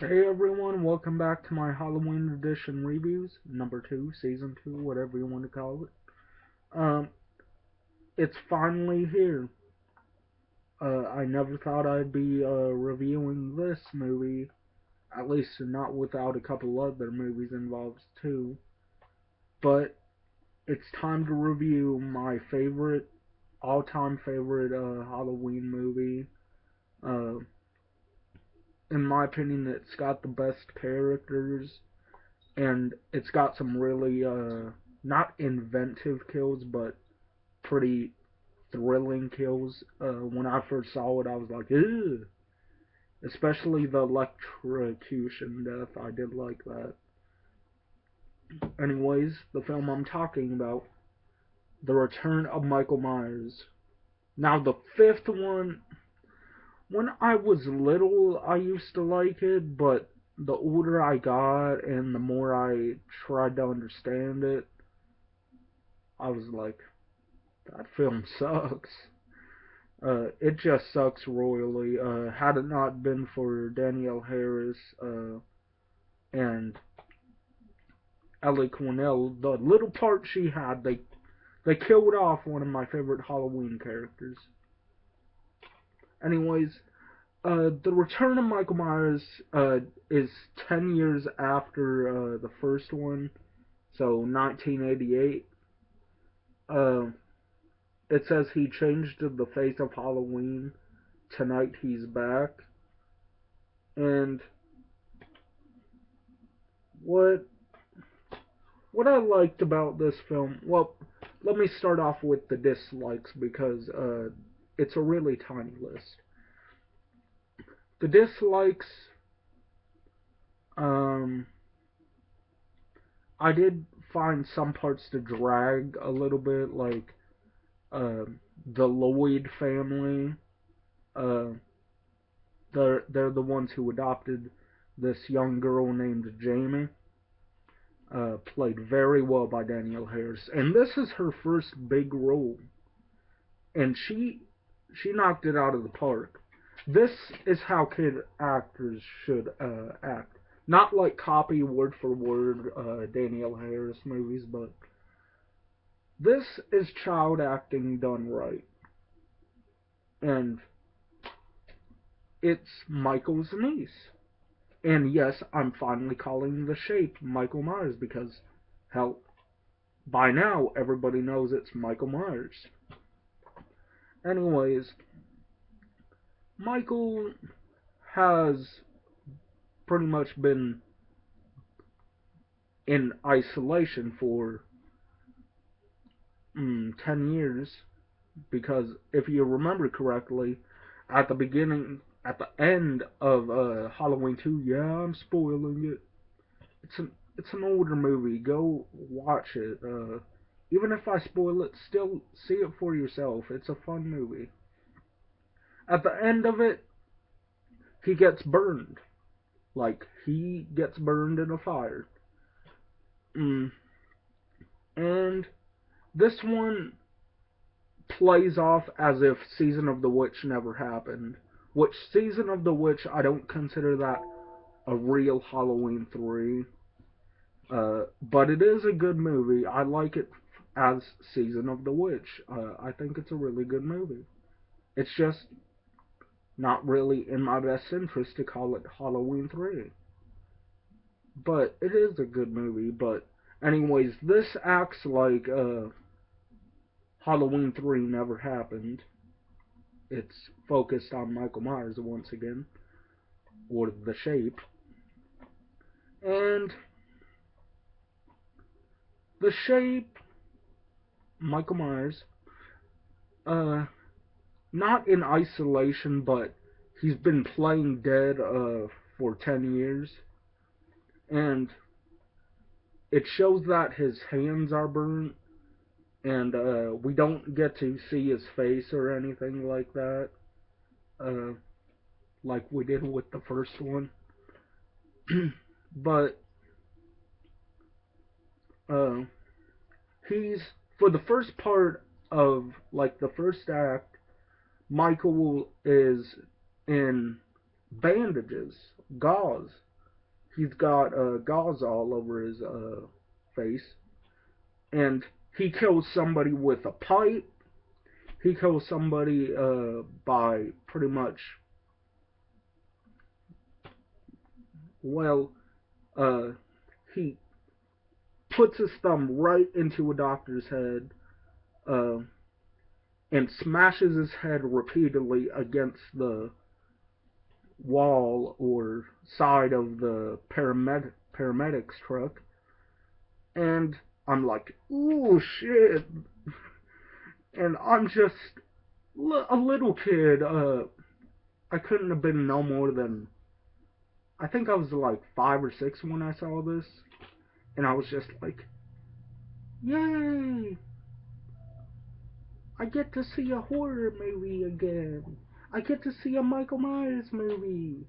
Hey everyone, welcome back to my Halloween edition reviews, number 2, season 2, whatever you want to call it. It's finally here. I never thought I'd be reviewing this movie, at least not without a couple other movies involved too. But it's time to review my favorite, all-time favorite Halloween movie. Uh, in my opinion, it's got the best characters and it's got some really not inventive kills, but pretty thrilling kills. When I first saw it, I was like, ew. Especially the electrocution death. I did like that. Anyways, the film I'm talking about, The Return of Michael Myers. Now, the fifth one, when I was little, I used to like it, but the older I got and the more I tried to understand it, I was like, that film sucks. It just sucks royally. Had it not been for Danielle Harris and Ellie Cornell, the little part she had, they killed off one of my favorite Halloween characters. Anyways, the Return of Michael Myers is 10 years after the first one, so 1988. Uh, it says he changed the face of Halloween. Tonight he's back. And what what I liked about this film, well, let me start off with the dislikes because it's a really tiny list. The dislikes, um, I did find some parts to drag a little bit, like uh, the Lloyd family. Uh, they're the ones who adopted this young girl named Jamie. Played very well by Danielle Harris, and this is her first big role, and she knocked it out of the park. This is how kid actors should act, not like copy word for word Danielle Harris movies, but this is child acting done right, and it's Michael's niece. And yes, I'm finally calling the shape Michael Myers because, hell, by now everybody knows it's Michael Myers. Anyways, Michael has pretty much been in isolation for 10 years because if you remember correctly, at the beginning, at the end of Halloween 2, yeah, I'm spoiling it. It's an older movie. Go watch it. Even if I spoil it, still see it for yourself. It's a fun movie. At the end of it, he gets burned. Like, he gets burned in a fire. Mm. And this one plays off as if Season of the Witch never happened. Which, Season of the Witch, I don't consider that a real Halloween 3. But it is a good movie. I like it as Season of the Witch. I think it's a really good movie. It's just not really in my best interest to call it Halloween 3. But it is a good movie. But, anyways, this acts like Halloween 3 never happened. It's focused on Michael Myers once again, or the shape. And the shape, Michael Myers, uh, not in isolation, but he's been playing dead for 10 years. And it shows that his hands are burnt, and we don't get to see his face or anything like that, uh, like we did with the first one. But uh, he's, for the first part of, like, the first act, Michael is in bandages, gauze, he's got gauze all over his face, and he kills somebody with a pipe. He kills somebody by pretty much, well, uh, he puts his thumb right into a doctor's head uh, and smashes his head repeatedly against the wall or side of the paramedics truck. And I'm like, ooh, shit. And I'm just a little kid. I couldn't have been no more than, I think I was like 5 or 6 when I saw this. And I was just like, yay! I get to see a horror movie again. I get to see a Michael Myers movie.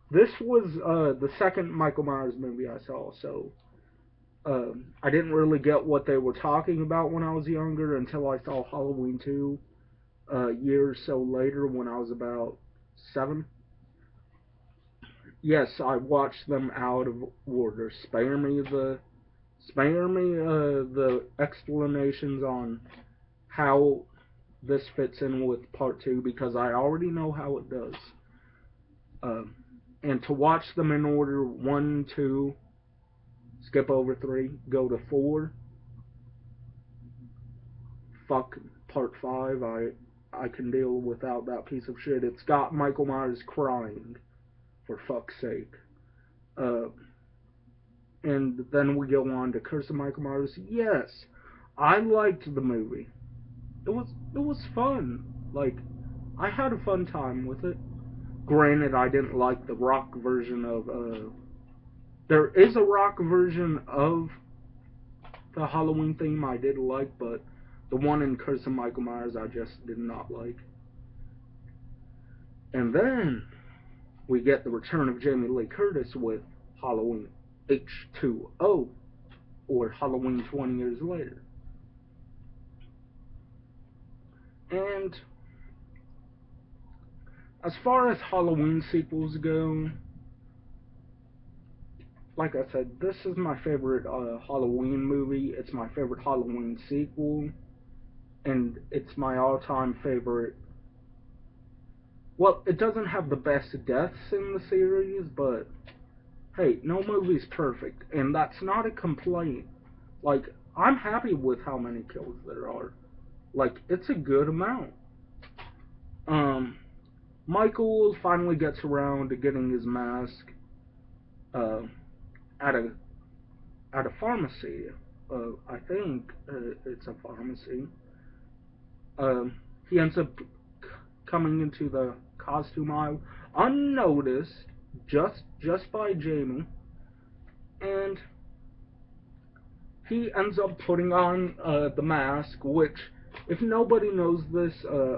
This was the second Michael Myers movie I saw, so I didn't really get what they were talking about when I was younger until I saw Halloween 2 a year or so later when I was about 7. Yes, I watched them out of order. Spare me the explanations on how this fits in with part 2 because I already know how it does. And to watch them in order 1, 2, skip over 3, go to 4, fuck part 5. I can deal without that piece of shit. It's got Michael Myers crying, for fuck's sake. And then we go on to Curse of Michael Myers. Yes, I liked the movie. It was fun. Like, I had a fun time with it. Granted, I didn't like the rock version of. There is a rock version of the Halloween theme I did like, but the one in Curse of Michael Myers I just did not like. And then we get the return of Jamie Lee Curtis with Halloween H2O, or Halloween 20 years later. And as far as Halloween sequels go, like I said, this is my favorite Halloween movie. It's my favorite Halloween sequel. And it's my all-time favorite. Well, it doesn't have the best deaths in the series, but hey, no movie's perfect. And that's not a complaint. Like, I'm happy with how many kills there are. Like, it's a good amount. Michael finally gets around to getting his mask uh, at a pharmacy. I think it's a pharmacy. He ends up coming into the costume aisle unnoticed, just by Jamie, and he ends up putting on the mask. Which, if nobody knows this,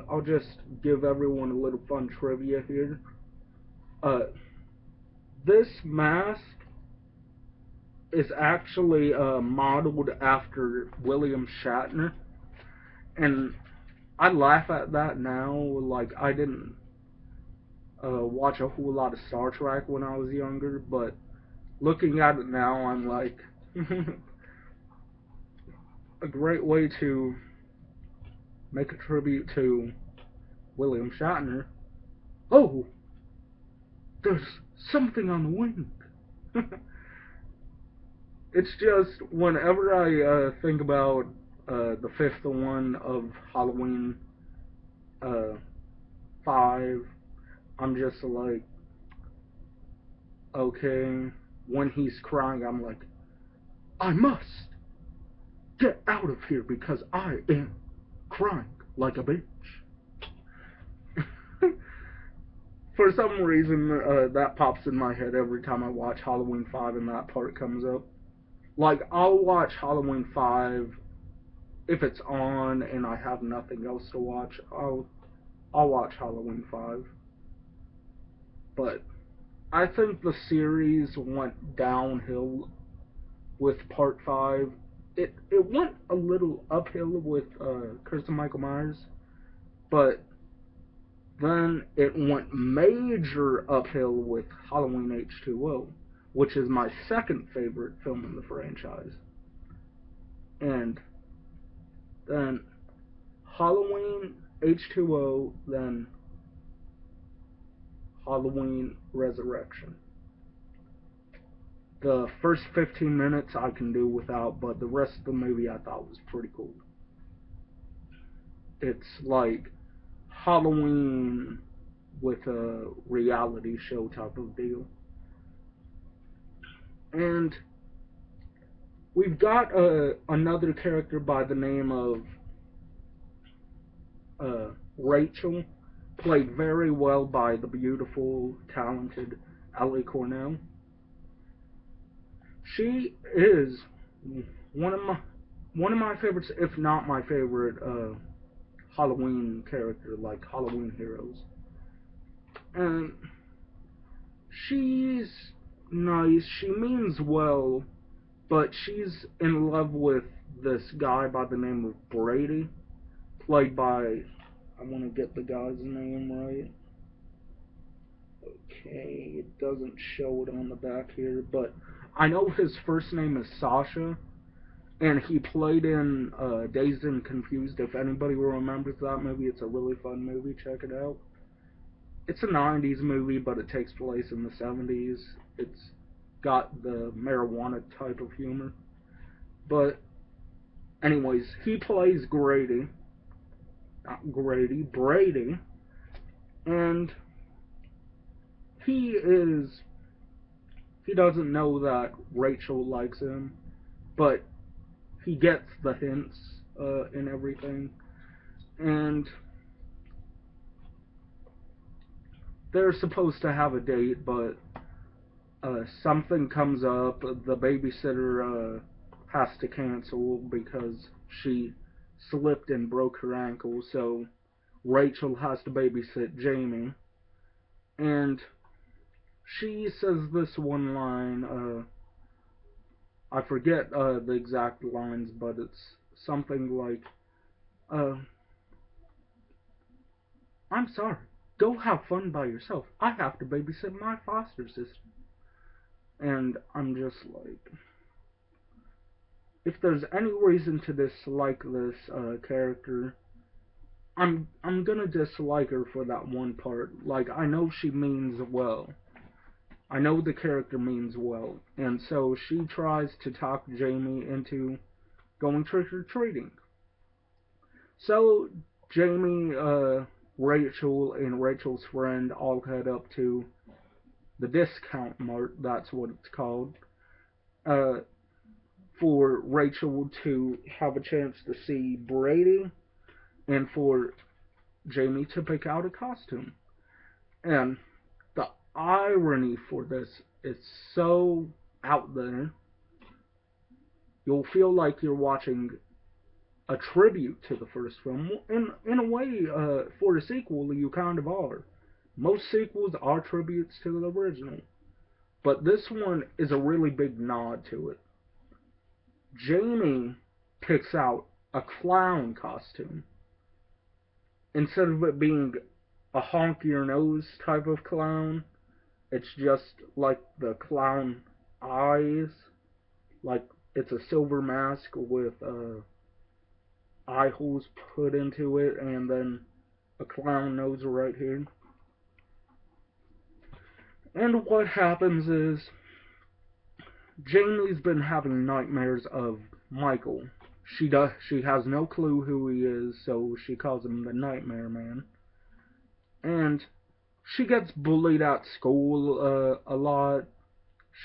I'll just give everyone a little fun trivia here. This mask is actually modeled after William Shatner, and I laugh at that now. Like, I didn't watch a whole lot of Star Trek when I was younger, but looking at it now, I'm like, a great way to make a tribute to William Shatner. Oh, there's something on the wing. It's just, whenever I think about the fifth one of Halloween 5, I'm just like, okay, when he's crying, I'm like, I must get out of here because I am crying like a bitch. For some reason, that pops in my head every time I watch Halloween 5 and that part comes up. Like, I'll watch Halloween 5 if it's on and I have nothing else to watch. I'll watch Halloween 5. But I think the series went downhill with part 5. It went a little uphill with Curse of Michael Myers, but then it went major uphill with Halloween H2O. which is my second favorite film in the franchise. And then Halloween H2O, then Halloween Resurrection. The first 15 minutes I can do without, but the rest of the movie I thought was pretty cool. It's like Halloween with a reality show type of deal. And we've got another character by the name of Rachel, played very well by the beautiful, talented Ellie Cornell. She is one of my one of my favorites, if not my favorite, Halloween character, like Halloween heroes. And she's nice. She means well, but she's in love with this guy by the name of Brady, played by, I want to get the guy's name right. Okay, it doesn't show it on the back here, but I know his first name is Sasha, and he played in Dazed and Confused. If anybody remembers that movie, it's a really fun movie. Check it out. It's a 90s movie, but it takes place in the 70s. It's got the marijuana type of humor. But, anyways, he plays Grady. Not Grady, Brady. And he doesn't know that Rachel likes him, but he gets the hints and everything. And they're supposed to have a date, but something comes up. The babysitter has to cancel because she slipped and broke her ankle, so Rachel has to babysit Jamie. And she says this one line, I forget the exact lines, but it's something like, I'm sorry, go have fun by yourself. I have to babysit my foster sister. And I'm just like, if there's any reason to dislike this character, I'm gonna dislike her for that one part. Like, I know she means well. I know the character means well, and so she tries to talk Jamie into going trick-or-treating. So, Jamie, Rachel, and Rachel's friend all head up to the discount mart, that's what it's called, for Rachel to have a chance to see Brady, and for Jamie to pick out a costume. And the irony for this is so out there. You'll feel like you're watching a tribute to the first film. In a way, for a sequel, you kind of are. Most sequels are tributes to the original, but this one is a really big nod to it. Jamie picks out a clown costume instead of it being a honk your nose type of clown. It's just like the clown eyes, like it's a silver mask with eye holes put into it, and then a clown nose right here. And what happens is Jamie's been having nightmares of Michael. She has no clue who he is, so she calls him the Nightmare Man. And she gets bullied at school a lot.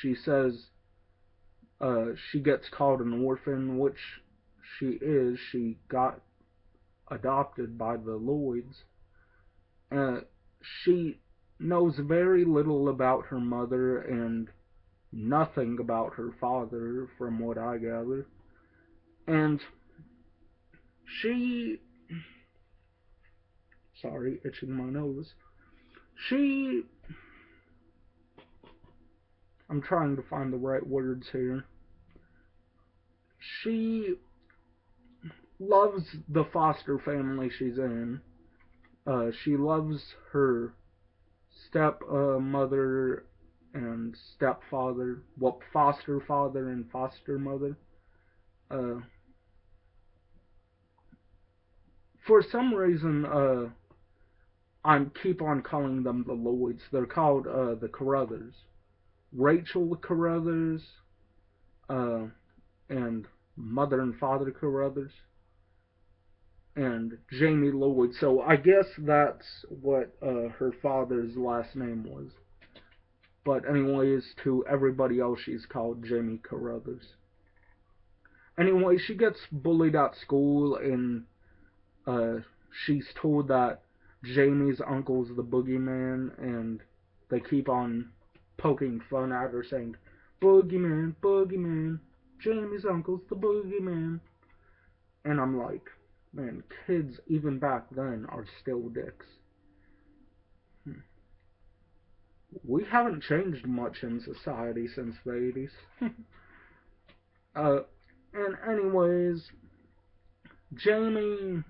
She says she gets called an orphan, which she is. She got adopted by the Lloyds. She knows very little about her mother and nothing about her father, from what I gather. And she... Sorry, itching my nose. I'm trying to find the right words here. She loves the foster family she's in. She loves her step mother and stepfather, well, foster father and foster mother. Uh, for some reason, I keep on calling them the Lloyds. They're called the Carruthers. Rachel Carruthers, uh, and mother and father Carruthers, and Jamie Lloyd. So I guess that's what her father's last name was. But anyways, to everybody else, she's called Jamie Carruthers. Anyway, she gets bullied at school, and uh, she's told that Jamie's uncle's the boogeyman, and they keep on poking fun at her, saying, "Boogeyman, boogeyman, Jamie's uncle's the boogeyman." And I'm like, man, kids even back then are still dicks. We haven't changed much in society since the 80s. uh, and anyways, Jamie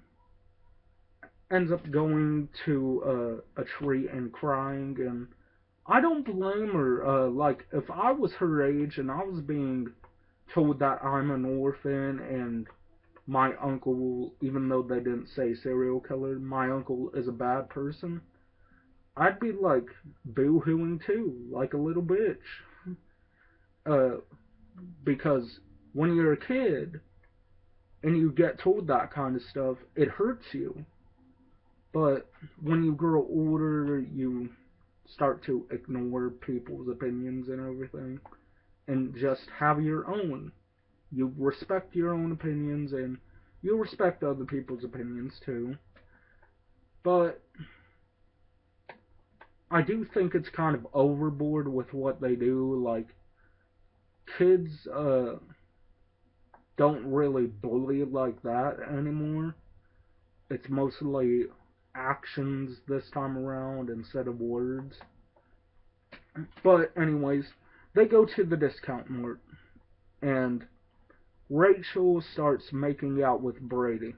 ends up going to a tree and crying, and I don't blame her. Like, if I was her age and I was being told that I'm an orphan and my uncle, even though they didn't say serial killer, my uncle is a bad person, I'd be like boo-hooing too, like a little bitch. Uh, because when you're a kid and you get told that kind of stuff, it hurts you. But when you grow older, you start to ignore people's opinions and everything and just have your own. You respect your own opinions and you respect other people's opinions too. But I do think it's kind of overboard with what they do. Like, kids don't really bully like that anymore. It's mostly actions this time around instead of words. But anyways, they go to the discount mart and Rachel starts making out with Brady.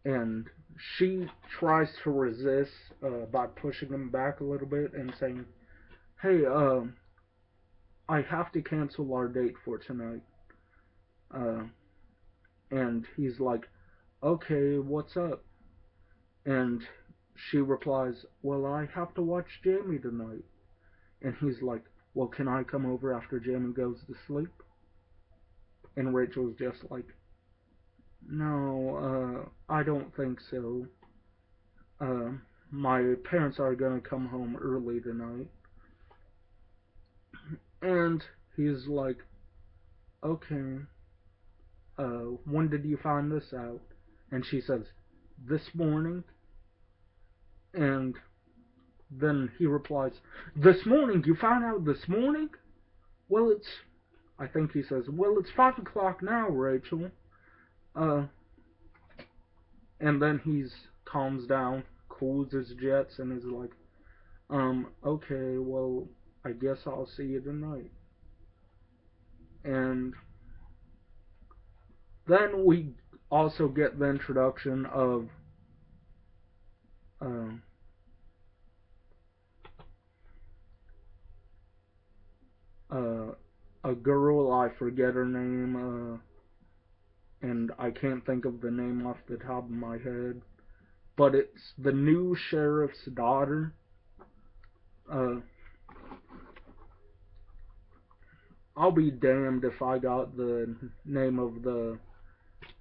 And she tries to resist by pushing him back a little bit and saying, "Hey, I have to cancel our date for tonight." Uh, and he's like, "Okay, what's up?" And she replies, "Well, I have to watch Jamie tonight." And he's like, "Well, can I come over after Jamie goes to sleep?" And Rachel's just like, "No, I don't think so. Uh, my parents are gonna come home early tonight." And he's like, "Okay, when did you find this out?" And she says, "This morning." And then he replies, "This morning? You found out this morning? Well, I think he says, well, it's 5 o'clock now, Rachel." Uh, and then he's calms down, cools his jets, and is like, "Okay, well, I guess I'll see you tonight." And then we also get the introduction of uh, uh, a girl. I forget her name, and I can't think of the name off the top of my head. But it's the new sheriff's daughter. Uh, I'll be damned if I got the name of the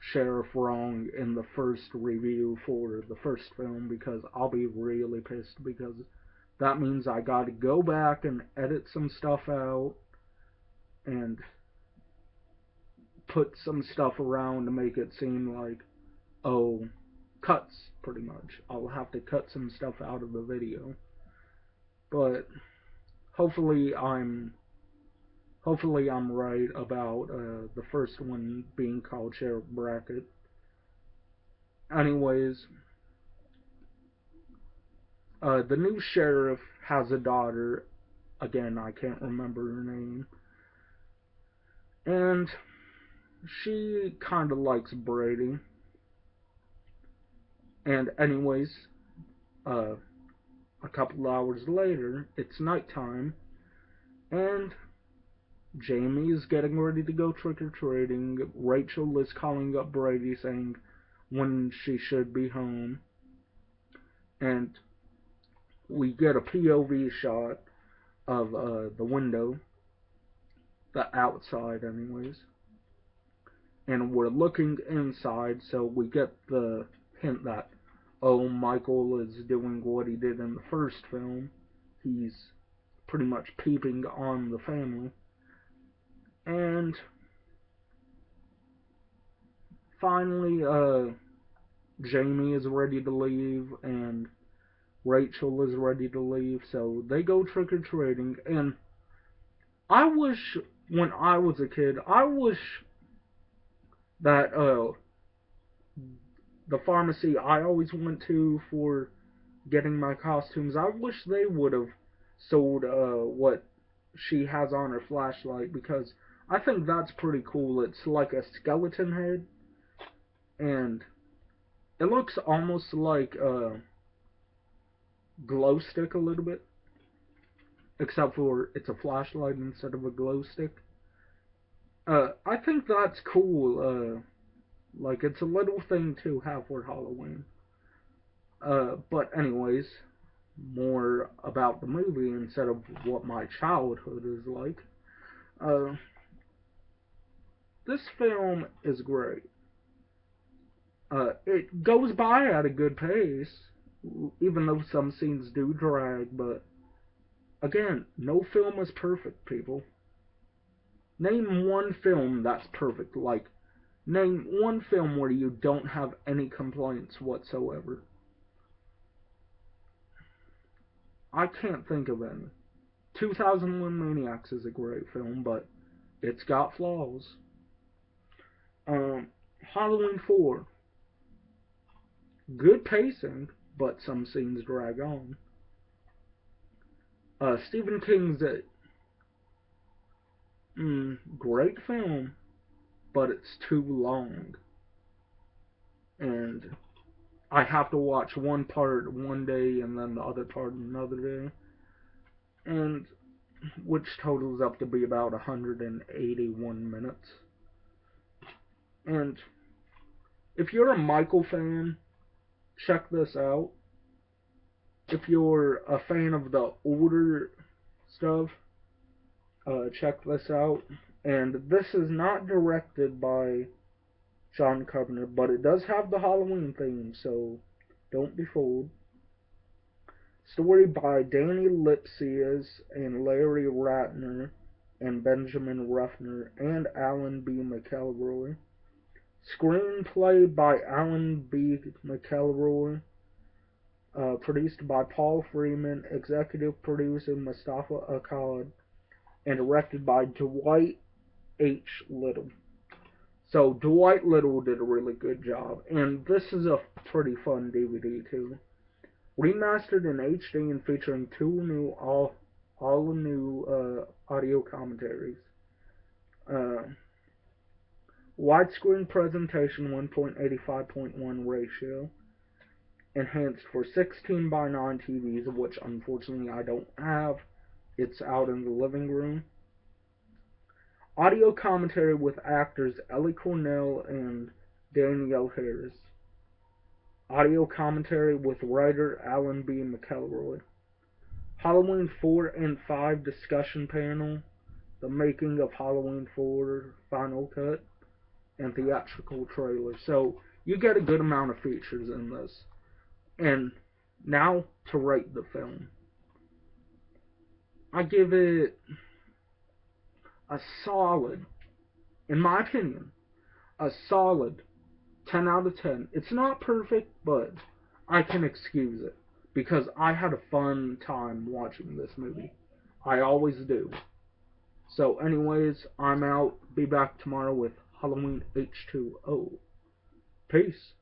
sheriff wrong in the first review for the first film, because I'll be really pissed, because that means I gotta go back and edit some stuff out and put some stuff around to make it seem like, oh, cuts, pretty much. I'll have to cut some stuff out of the video. But hopefully I'm right about the first one being called Sheriff Brackett. Anyways, the new sheriff has a daughter. Again, I can't remember her name. And she kind of likes Brady. And anyways, a couple hours later, it's nighttime, And Jamie is getting ready to go trick or treating. Rachel is calling up Brady saying when she should be home. And we get a POV shot of the window, the outside, anyways. And we're looking inside, so we get the hint that, oh, Michael is doing what he did in the first film. He's pretty much peeping on the family. And finally, Jamie is ready to leave, and Rachel is ready to leave, so they go trick or treating. And I wish, when I was a kid, I wish that the pharmacy I always went to for getting my costumes, I wish they would have sold what she has on her flashlight, because I think that's pretty cool. It's like a skeleton head, and it looks almost like a glow stick a little bit, except for it's a flashlight instead of a glow stick. I think that's cool. Like, it's a little thing to have for Halloween. But anyways, more about the movie instead of what my childhood is like. Uh, this film is great. It goes by at a good pace, even though some scenes do drag, but again, no film is perfect, people. Name one film that's perfect. Like, name one film where you don't have any complaints whatsoever. I can't think of any. 2001 Maniacs is a great film, but it's got flaws. Halloween 4, good pacing, but some scenes drag on. Stephen King's great film, but it's too long. And I have to watch one part one day and then the other part another day. And which totals up to be about 181 minutes. And if you're a Michael fan, check this out. If you're a fan of the older stuff, check this out. And this is not directed by John Carpenter, but it does have the Halloween theme, so don't be fooled. Story by Danny Lipsius and Larry Ratner and Benjamin Ruffner and Alan B. McElroy. Screenplay by Alan B. McElroy. Produced by Paul Freeman. Executive producer Mustafa Akkad. And directed by Dwight H. Little. So Dwight Little did a really good job. And this is a pretty fun DVD too. Remastered in HD and featuring two new all new audio commentaries. Widescreen presentation 1.85:1 ratio. Enhanced for 16 by 9 TVs, which unfortunately I don't have. It's out in the living room. Audio commentary with actors Ellie Cornell and Danielle Harris. Audio commentary with writer Alan B. McElroy. Halloween 4 and 5 discussion panel. The making of Halloween 4 final cut. And theatrical trailer. So you get a good amount of features in this. And now to rate the film. I give it a solid, in my opinion, a solid 10 out of 10. It's not perfect, but I can excuse it because I had a fun time watching this movie. I always do. So anyways, I'm out. Be back tomorrow with Halloween H2O. Peace.